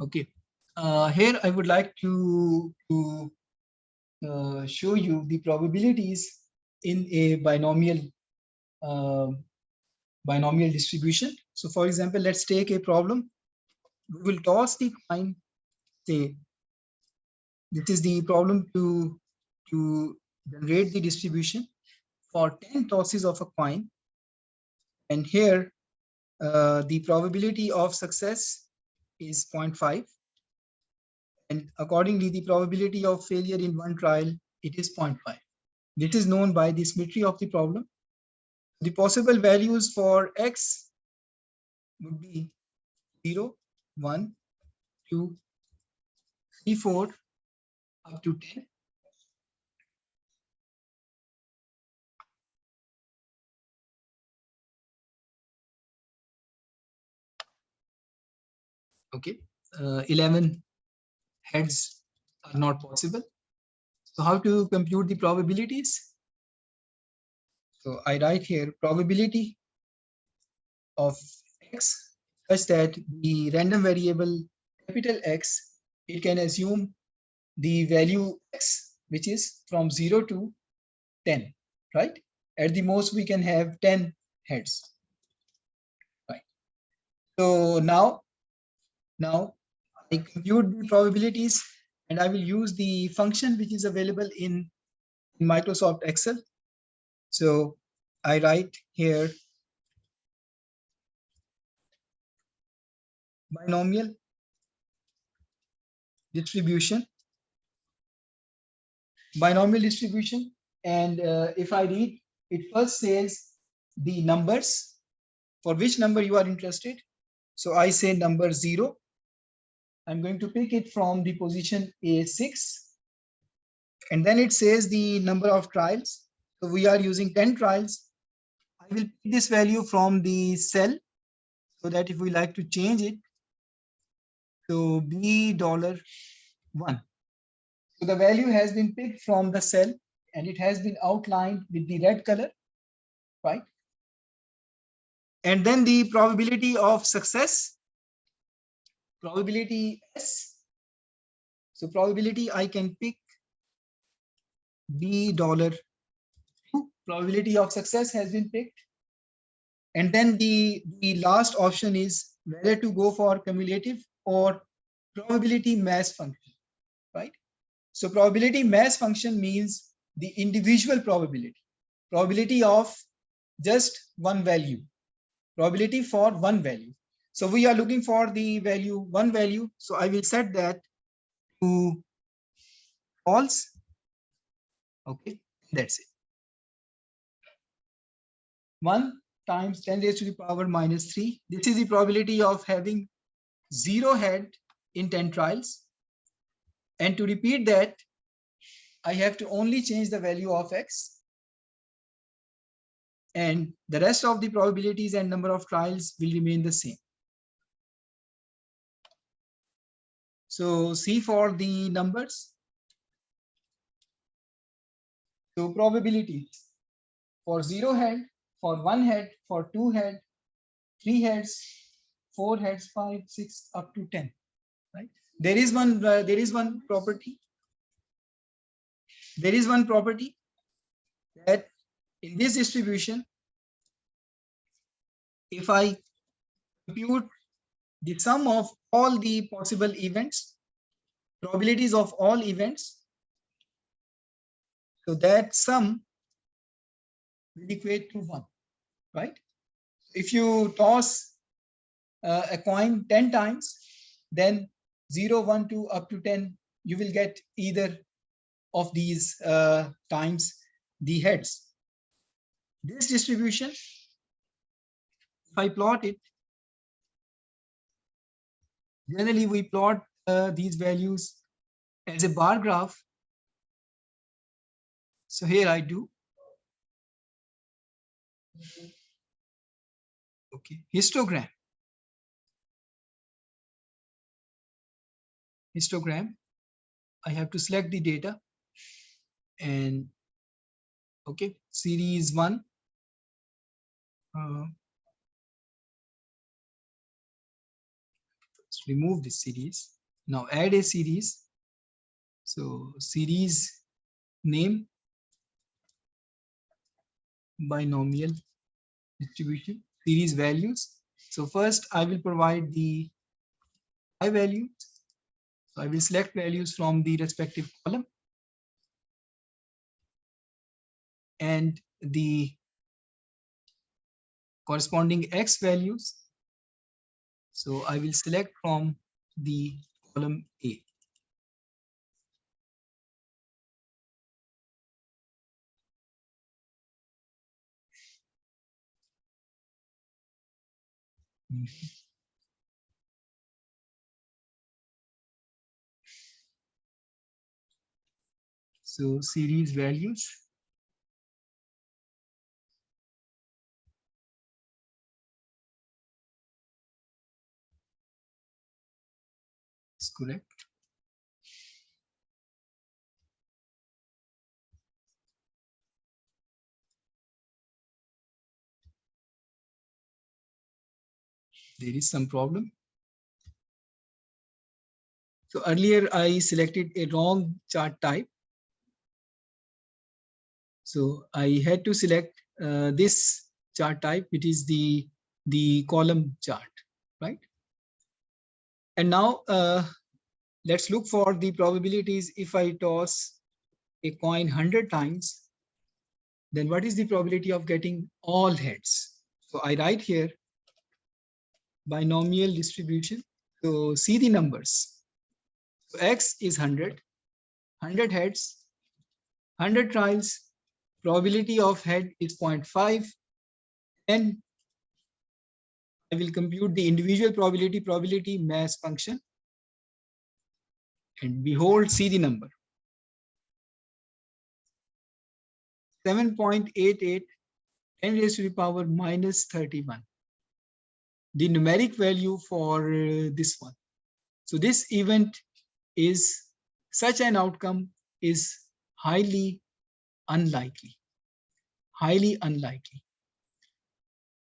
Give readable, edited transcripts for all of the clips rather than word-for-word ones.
Okay. Here I would like to show you the probabilities in a uh, binomial distribution. So for example, let's take a problem. We will toss the coin. Say this is the problem to generate the distribution for 10 tosses of a coin. And here the probability of success is 0.5. And accordingly, the probability of failure in one trial, it is 0.5. This is known by the symmetry of the problem. The possible values for x would be 0, 1, 2, 3, 4, up to 10. Okay, 11 heads are not possible. So how to compute the probabilities? So I write here probability of x such that the random variable capital X, it can assume the value x, which is from 0 to 10, right? At the most, we can have 10 heads, right? So now I compute the probabilities, and I will use the function which is available in Microsoft Excel. So I write here binomial distribution, and if I read, it first says the numbers, for which number you are interested. So I say number 0. I'm going to pick it from the position A6. And then it says the number of trials. So we are using 10 trials. I will pick this value from the cell so that if we like to change it to $1. So the value has been picked from the cell and it has been outlined with the red color, right? And then the probability of success, probability S. So probability I can pick $2. Probability of success has been picked. And then the last option is whether to go for cumulative or probability mass function, right? So probability mass function means the individual probability of just one value, probability for one value. So we are looking for the value, one value. So I will set that to false. Okay, that's it. 1 times 10 raised to the power minus 3. This is the probability of having 0 head in 10 trials. And to repeat that, I have to only change the value of x. And the rest of the probabilities and number of trials will remain the same. So see for the numbers. So probabilities for 0 head, for 1 head, for 2 head, 3 heads, 4 heads, 5, 6, up to 10. Right? There is one property. There is one property that in this distribution, if I compute the sum of all the possible events, probabilities of all events, so that sum will equate to 1, right? If you toss a coin 10 times, then 0, 1, 2, up to 10, you will get either of these times the heads. This distribution, if I plot it, generally we plot these values as a bar graph. So here I do. Okay, histogram. I have to select the data and okay, series 1. Let's remove this series. Now add a series. So series name, binomial distribution, series values. So first I will provide the I values. So I will select values from the respective column and the corresponding X values. So I will select from the column A. So series values. Is correct. There is some problem. So earlier I selected a wrong chart type. So I had to select this chart type, which is the column chart, right? And now let's look for the probabilities. If I toss a coin 100 times, then what is the probability of getting all heads? So I write here binomial distribution. So see the numbers. So X is 100, 100 heads, 100 trials, probability of head is 0.5. Then I will compute the individual probability mass function. And behold, see the number. 7.88 10 raised to the power minus 31. The numeric value for this one. So this event is such an outcome is highly unlikely. Highly unlikely.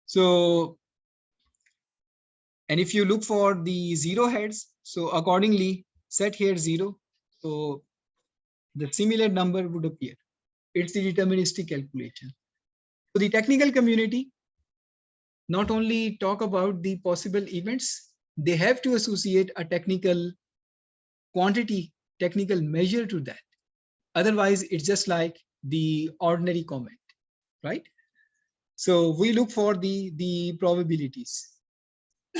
So, and if you look for the zero heads, so accordingly set here 0. So the similar number would appear. It's the deterministic calculation. So the technical community not only talk about the possible events, they have to associate a technical quantity, technical measure to that. Otherwise, it's just like the ordinary comment, right? So we look for the probabilities.